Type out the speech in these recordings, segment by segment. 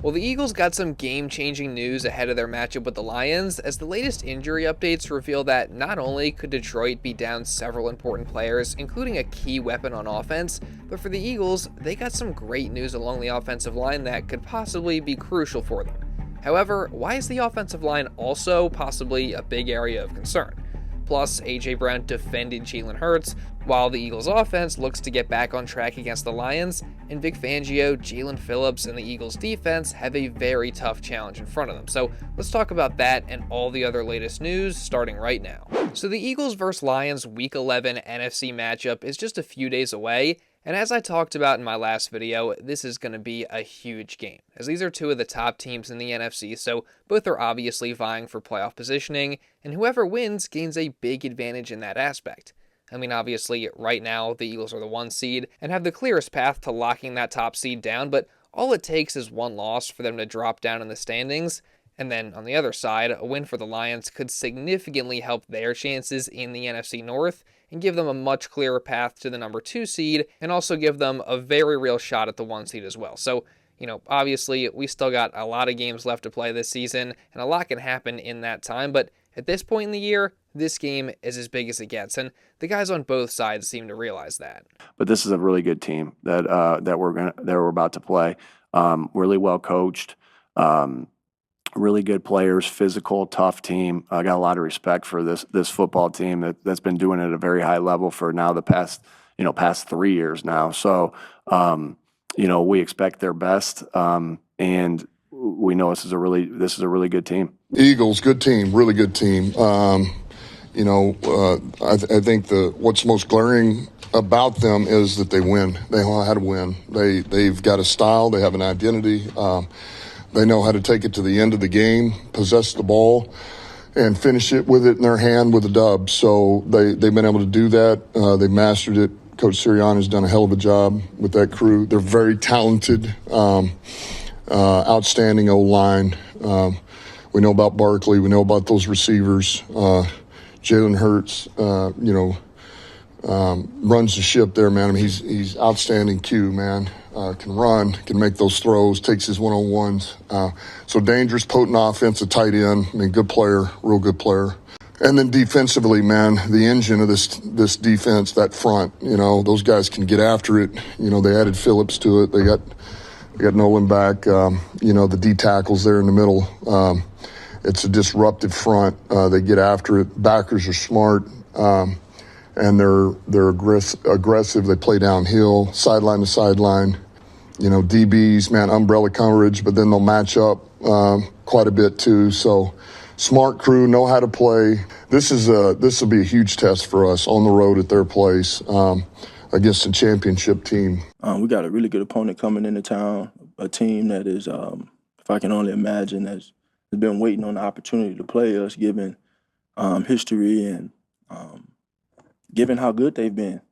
Well, the Eagles got some game-changing news ahead of their matchup with the Lions, as the latest injury updates reveal that not only could Detroit be down several important players, including a key weapon on offense, but for the Eagles, they got some great news along the offensive line that could possibly be crucial for them. However, why is the offensive line also possibly a big area of concern? Plus, A.J. Brown defended Jalen Hurts, while the Eagles' offense looks to get back on track against the Lions, and Vic Fangio, Jaelan Phillips, and the Eagles' defense have a very tough challenge in front of them. So let's talk about that and all the other latest news starting right now. So the Eagles vs. Lions Week 11 NFC matchup is just a few days away, and as I talked about in my last video, this is going to be a huge game, as these are two of the top teams in the NFC, so both are obviously vying for playoff positioning, and whoever wins gains a big advantage in that aspect. I mean, obviously, right now, the Eagles are the 1 seed and have the clearest path to locking that top seed down, but all it takes is one loss for them to drop down in the standings. And then, on the other side, a win for the Lions could significantly help their chances in the NFC North and give them a much clearer path to the number 2 seed, and also give them a very real shot at the 1 seed as well. So, obviously, we still got a lot of games left to play this season, and a lot can happen in that time, but at this point in the year, this game is as big as it gets, and the guys on both sides seem to realize that. But this is a really good team that we're about to play. Really well coached, really good players, physical, tough team. I got a lot of respect for this football team that's been doing it at a very high level for now the past 3 years now. So we expect their best, and we know this is a really good team. Eagles, good team, really good team. I think what's most glaring about them is that they win. They know how to win. They've got a style. They have an identity. They know how to take it to the end of the game, possess the ball, and finish it with it in their hand with a dub. So they've been able to do that. They've mastered it. Coach Sirianni has done a hell of a job with that crew. They're very talented, outstanding O-line. We know about Barkley. We know about those receivers. Jalen Hurts, runs the ship there, man. I mean, he's outstanding Q, man. Can run, can make those throws, takes his one-on-ones. So dangerous, potent offense, a tight end. I mean, good player, real good player. And then defensively, man, the engine of this defense, that front, those guys can get after it. They added Phillips to it. They got Nolan back. The D tackles there in the middle. It's a disruptive front. They get after it. Backers are smart, and they're aggressive. They play downhill, sideline to sideline. DBs, man, umbrella coverage, but then they'll match up quite a bit too. So smart crew, know how to play. This will be a huge test for us on the road at their place against a championship team. We got a really good opponent coming into town, a team that is, if I can only imagine, has been waiting on the opportunity to play us, given history and given how good they've been.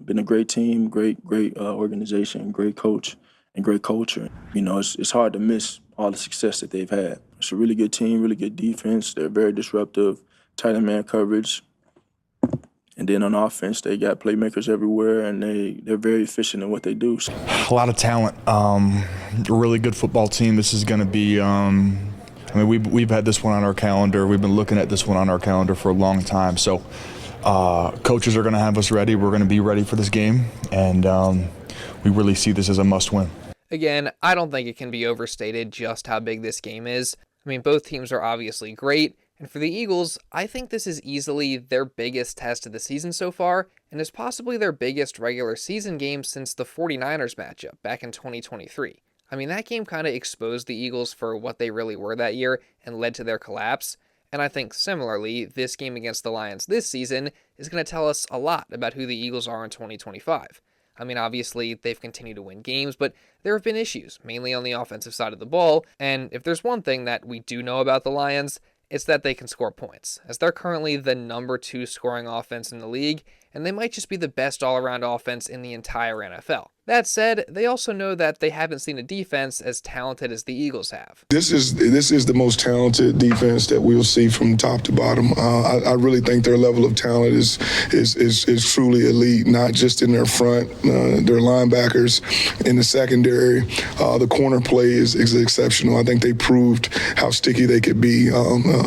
Been a great team, great organization, great coach, and great culture. It's hard to miss all the success that they've had. It's a really good team, really good defense. They're very disruptive, tight end man coverage. And then on offense, they got playmakers everywhere, and they're very efficient in what they do. A lot of talent. A really good football team. This is going to be. We've had this one on our calendar. We've been looking at this one on our calendar for a long time. So, coaches are going to have us ready. We're going to be ready for this game, and we really see this as a must-win. Again, I don't think it can be overstated just how big this game is. I mean, both teams are obviously great. And for the Eagles, I think this is easily their biggest test of the season so far, and is possibly their biggest regular season game since the 49ers matchup back in 2023. I mean, that game kind of exposed the Eagles for what they really were that year and led to their collapse. And I think similarly, this game against the Lions this season is going to tell us a lot about who the Eagles are in 2025. I mean, obviously, they've continued to win games, but there have been issues, mainly on the offensive side of the ball. And if there's one thing that we do know about the Lions, it's that they can score points, as they're currently the number 2 scoring offense in the league, and they might just be the best all-around offense in the entire NFL. That said, they also know that they haven't seen a defense as talented as the Eagles have. This is the most talented defense that we'll see from top to bottom. I really think their level of talent is truly elite, not just in their front, their linebackers, in the secondary. The corner play is exceptional. I think they proved how sticky they could be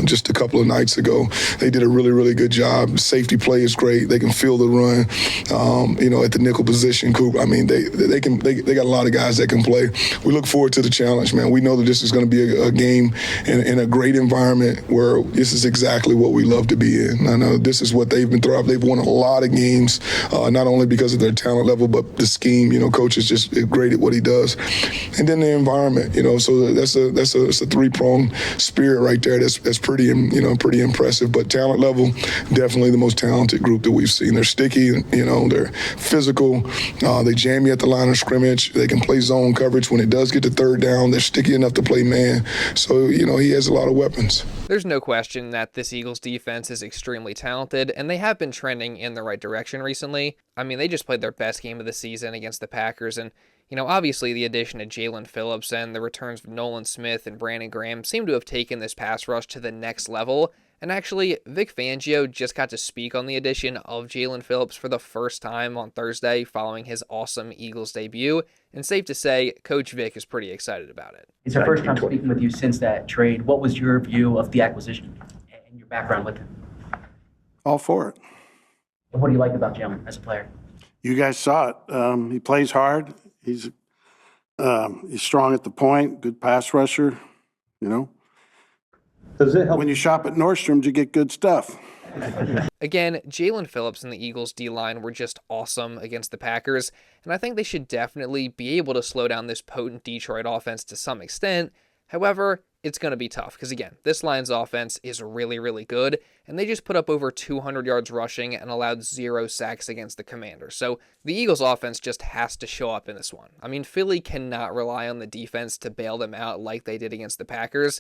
just a couple of nights ago. They did a really, really good job. Safety play is great. They can feel the run. At the nickel position, Coop. I mean, they got a lot of guys that can play. We look forward to the challenge, man. We know that this is going to be a game in a great environment where this is exactly what we love to be in. I know this is what they've been through. They've won a lot of games, not only because of their talent level, but the scheme. Coach is just great at what he does. And then the environment, so that's a three-pronged spirit right there. That's pretty impressive. But talent level, definitely the most talented group that we've seen. They're sticky, they're physical. They jam you at the line of scrimmage. They can play zone coverage. When it does get to third down, they're sticky enough to play man. So, he has a lot of weapons. There's no question that this Eagles defense is extremely talented, and they have been trending in the right direction recently. I mean, they just played their best game of the season against the Packers, and obviously the addition of Jaelan Phillips and the returns of Nolan Smith and Brandon Graham seem to have taken this pass rush to the next level. And actually, Vic Fangio just got to speak on the addition of Jaelan Phillips for the first time on Thursday following his awesome Eagles debut. And safe to say, Coach Vic is pretty excited about it. It's our first time speaking with you since that trade. What was your view of the acquisition and your background with him? All for it. And what do you like about Jaelan as a player? You guys saw it. He plays hard. He's strong at the point, good pass rusher, Does it help? When you shop at Nordstrom's, you get good stuff. Again, Jaelan Phillips and the Eagles' D-line were just awesome against the Packers, and I think they should definitely be able to slow down this potent Detroit offense to some extent. However, it's going to be tough because, again, this Lions offense is really, really good, and they just put up over 200 yards rushing and allowed 0 sacks against the Commanders. So the Eagles offense just has to show up in this one. I mean, Philly cannot rely on the defense to bail them out like they did against the Packers.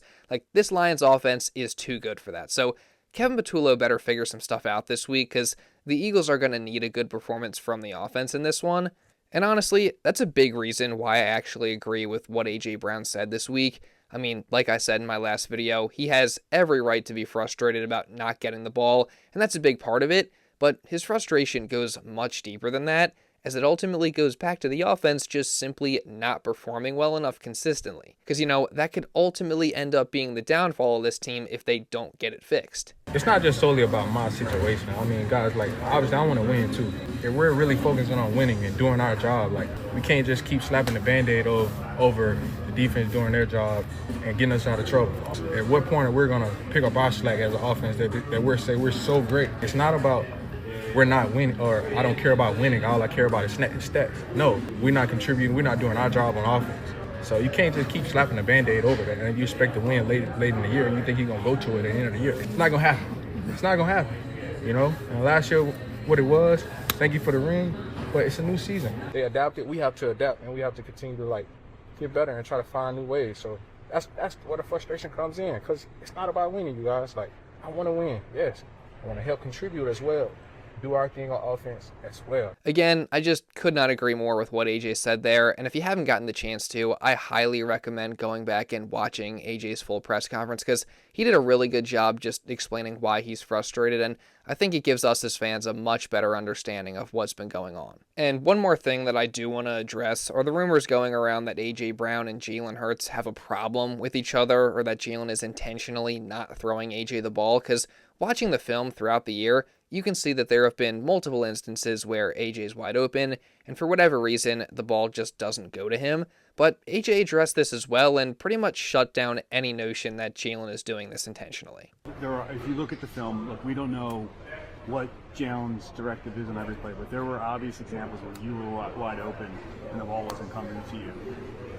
This Lions offense is too good for that. So Kevin Patullo better figure some stuff out this week because the Eagles are going to need a good performance from the offense in this one. And honestly, that's a big reason why I actually agree with what A.J. Brown said this week. I mean, like I said in my last video, he has every right to be frustrated about not getting the ball, and that's a big part of it, but his frustration goes much deeper than that, as it ultimately goes back to the offense just simply not performing well enough consistently. Because, that could ultimately end up being the downfall of this team if they don't get it fixed. It's not just solely about my situation. I mean, guys, obviously I want to win too. If we're really focusing on winning and doing our job, we can't just keep slapping the Band-Aid over the defense doing their job and getting us out of trouble. At what point are we going to pick up our slack as an offense that we're so great? It's not about we're not winning, or I don't care about winning. All I care about is stats. No, we're not contributing. We're not doing our job on offense. So you can't just keep slapping the Band-Aid over that and you expect to win late in the year and you think you're going to go to it at the end of the year. It's not going to happen. It's not going to happen, And last year, what it was, thank you for the ring, but it's a new season. They adapted. We have to adapt, and we have to continue to, get better and try to find new ways. So that's where the frustration comes in, because it's not about winning, you guys. I want to win, yes. I want to help contribute as well. Do our thing on offense as well. Again, I just could not agree more with what AJ said there, and if you haven't gotten the chance to, I highly recommend going back and watching AJ's full press conference because he did a really good job just explaining why he's frustrated, and I think it gives us as fans a much better understanding of what's been going on. And one more thing that I do want to address are the rumors going around that AJ Brown and Jalen Hurts have a problem with each other, or that Jalen is intentionally not throwing AJ the ball, because watching the film throughout the year, you can see that there have been multiple instances where AJ is wide open, and for whatever reason, the ball just doesn't go to him. But AJ addressed this as well and pretty much shut down any notion that Jalen is doing this intentionally. If you look at the film, look, we don't know what Jalen's directive is on every play, but there were obvious examples where you were wide open and the ball wasn't coming to you.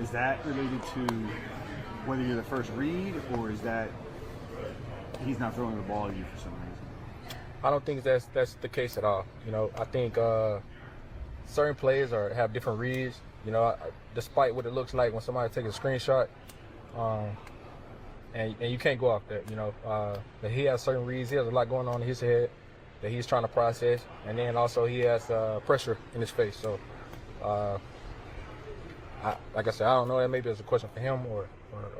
Is that related to whether you're the first read, or is that he's not throwing the ball at you for some reason? I don't think that's the case at all. I think certain players have different reads. Despite what it looks like when somebody takes a screenshot, and you can't go off that. That he has certain reads. He has a lot going on in his head that he's trying to process, and then also he has pressure in his face. So like I said, I don't know. That maybe it's a question for him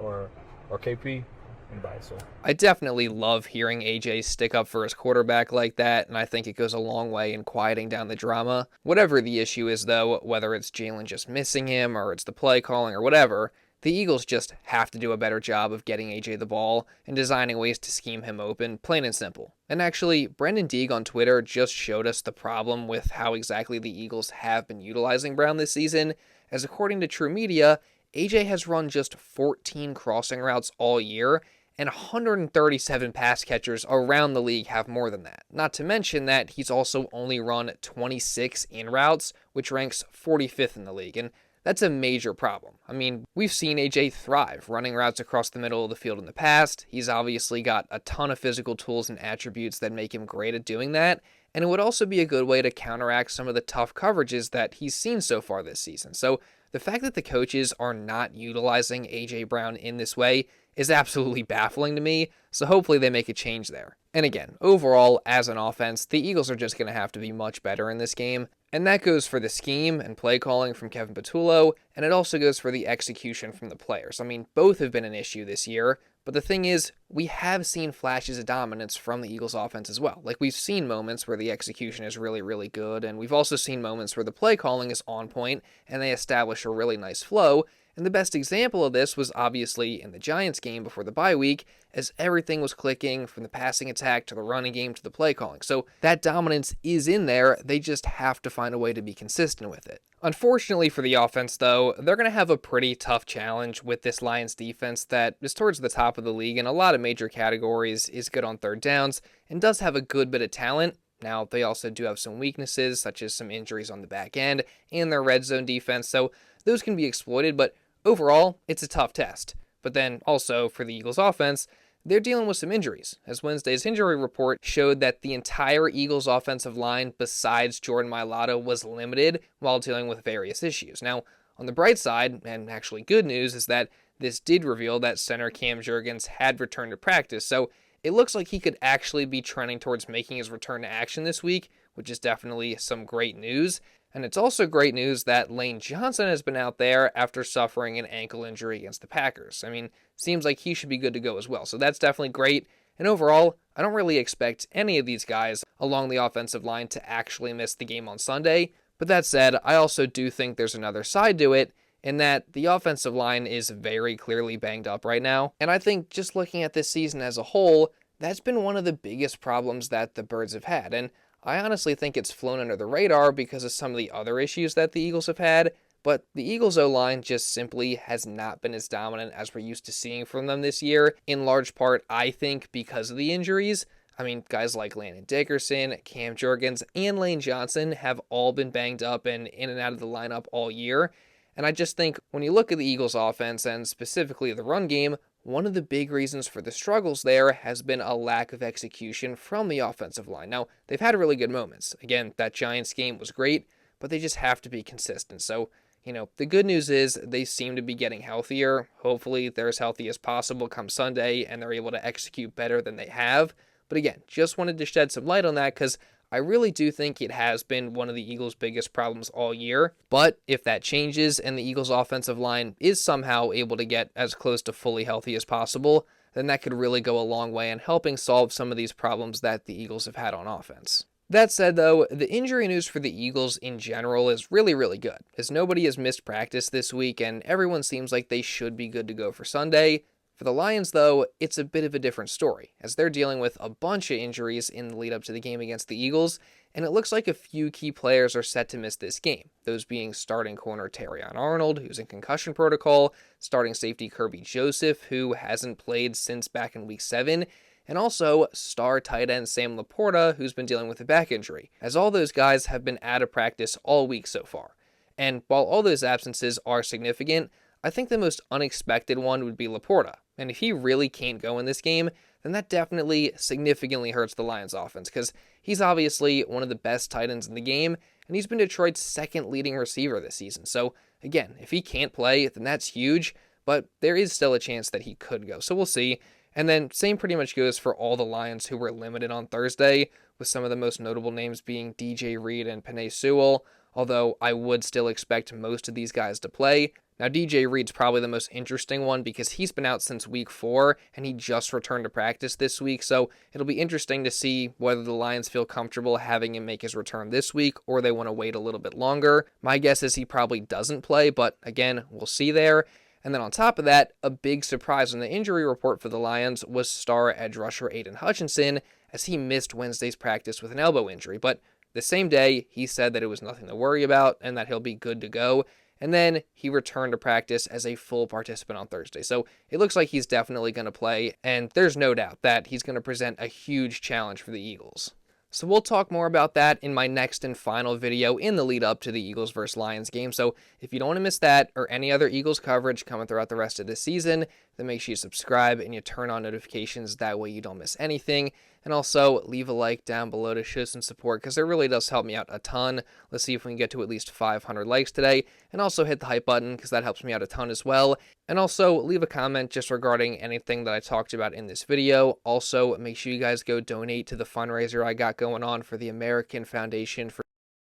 or KP. Anybody, so. I definitely love hearing AJ stick up for his quarterback like that, and I think it goes a long way in quieting down the drama. Whatever the issue is, though, whether it's Jalen just missing him or it's the play calling or whatever, the Eagles just have to do a better job of getting AJ the ball and designing ways to scheme him open, plain and simple. And actually, Brendan Deeg on Twitter just showed us the problem with how exactly the Eagles have been utilizing Brown this season, as according to True Media, AJ has run just 14 crossing routes all year, and 137 pass catchers around the league have more than that. Not to mention that he's also only run 26 in routes, which ranks 45th in the league, and that's a major problem. I mean, we've seen AJ thrive running routes across the middle of the field in the past. He's obviously got a ton of physical tools and attributes that make him great at doing that, and it would also be a good way to counteract some of the tough coverages that he's seen so far this season. So the fact that the coaches are not utilizing AJ Brown in this way is absolutely baffling to me, so hopefully they make a change there. And again, overall, as an offense, the Eagles are just going to have to be much better in this game, and that goes for the scheme and play calling from Kevin Patullo, and it also goes for the execution from the players. I mean, both have been an issue this year, but the thing is, we have seen flashes of dominance from the Eagles offense as well. Like, we've seen moments where the execution is really, really good, and we've also seen moments where the play calling is on point, and they establish a really nice flow. And the best example of this was obviously in the Giants game before the bye week, as everything was clicking from the passing attack to the running game to the play calling. So that dominance is in there, they just have to find a way to be consistent with it. Unfortunately for the offense, though, they're going to have a pretty tough challenge with this Lions defense that is towards the top of the league in a lot of major categories, is good on third downs, and does have a good bit of talent. Now, they also do have some weaknesses, such as some injuries on the back end and their red zone defense, so those can be exploited, but overall, it's a tough test. But then also, for the Eagles offense, they're dealing with some injuries, as Wednesday's injury report showed that the entire Eagles offensive line, besides Jordan Mailata, was limited while dealing with various issues. Now, on the bright side, and actually good news, is that this did reveal that center Cam Jurgens had returned to practice, so it looks like he could actually be trending towards making his return to action this week, which is definitely some great news. And it's also great news that Lane Johnson has been out there after suffering an ankle injury against the Packers. I mean, seems like he should be good to go as well. So that's definitely great. And overall, I don't really expect any of these guys along the offensive line to actually miss the game on Sunday. But that said, I also do think there's another side to it, in that the offensive line is very clearly banged up right now. And I think just looking at this season as a whole, that's been one of the biggest problems that the Birds have had. And I honestly think it's flown under the radar because of some of the other issues that the Eagles have had, but the Eagles O-line just simply has not been as dominant as we're used to seeing from them this year, in large part, I think, because of the injuries. I mean, guys like Landon Dickerson, Cam Jurgens, and Lane Johnson have all been banged up and in and out of the lineup all year, and I just think when you look at the Eagles offense, and specifically the run game, one of the big reasons for the struggles there has been a lack of execution from the offensive line. Now, they've had really good moments. Again, that Giants game was great, but they just have to be consistent. So, the good news is they seem to be getting healthier. Hopefully, they're as healthy as possible come Sunday, and they're able to execute better than they have. But again, just wanted to shed some light on that because I really do think it has been one of the Eagles' biggest problems all year. But if that changes and the Eagles' offensive line is somehow able to get as close to fully healthy as possible, then that could really go a long way in helping solve some of these problems that the Eagles have had on offense. That said, though, the injury news for the Eagles in general is really, really good, as nobody has missed practice this week and everyone seems like they should be good to go for Sunday. For the Lions, though, it's a bit of a different story, as they're dealing with a bunch of injuries in the lead up to the game against the Eagles, and it looks like a few key players are set to miss this game, those being starting corner Terrion Arnold, who's in concussion protocol, starting safety Kerby Joseph, who hasn't played since back in Week 7, and also star tight end Sam Laporta, who's been dealing with a back injury, as all those guys have been out of practice all week so far. And while all those absences are significant, I think the most unexpected one would be Laporta. And if he really can't go in this game, then that definitely significantly hurts the Lions offense because he's obviously one of the best tight ends in the game, and he's been Detroit's second leading receiver this season. So again, if he can't play, then that's huge, but there is still a chance that he could go. So we'll see. And then same pretty much goes for all the Lions who were limited on Thursday, with some of the most notable names being DJ Reed and Penei Sewell. although I would still expect most of these guys to play. Now, DJ Reed's probably the most interesting one because he's been out since week 4 and he just returned to practice this week, so it'll be interesting to see whether the Lions feel comfortable having him make his return this week or they want to wait a little bit longer. My guess is he probably doesn't play, but again, we'll see there. And then on top of that, a big surprise on the injury report for the Lions was star edge rusher Aidan Hutchinson, as he missed Wednesday's practice with an elbow injury. But the same day, he said that it was nothing to worry about and that he'll be good to go. And then he returned to practice as a full participant on Thursday. So it looks like he's definitely going to play, and there's no doubt that he's going to present a huge challenge for the Eagles. So we'll talk more about that in my next and final video in the lead up to the Eagles vs. Lions game. So if you don't want to miss that or any other Eagles coverage coming throughout the rest of the season, then make sure you subscribe and you turn on notifications. That way you don't miss anything. And also leave a like down below to show some support because it really does help me out a ton. Let's see if we can get to at least 500 likes today. And also hit the hype button because that helps me out a ton as well. And also leave a comment just regarding anything that I talked about in this video. Also, make sure you guys go donate to the fundraiser I got going on for the American Foundation for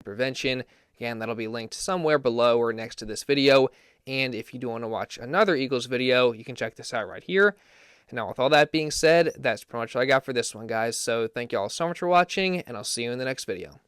Prevention. Again, that'll be linked somewhere below or next to this video. And if you do want to watch another Eagles video, you can check this out right here. And now with all that being said, that's pretty much all I got for this one, guys. So thank you all so much for watching, and I'll see you in the next video.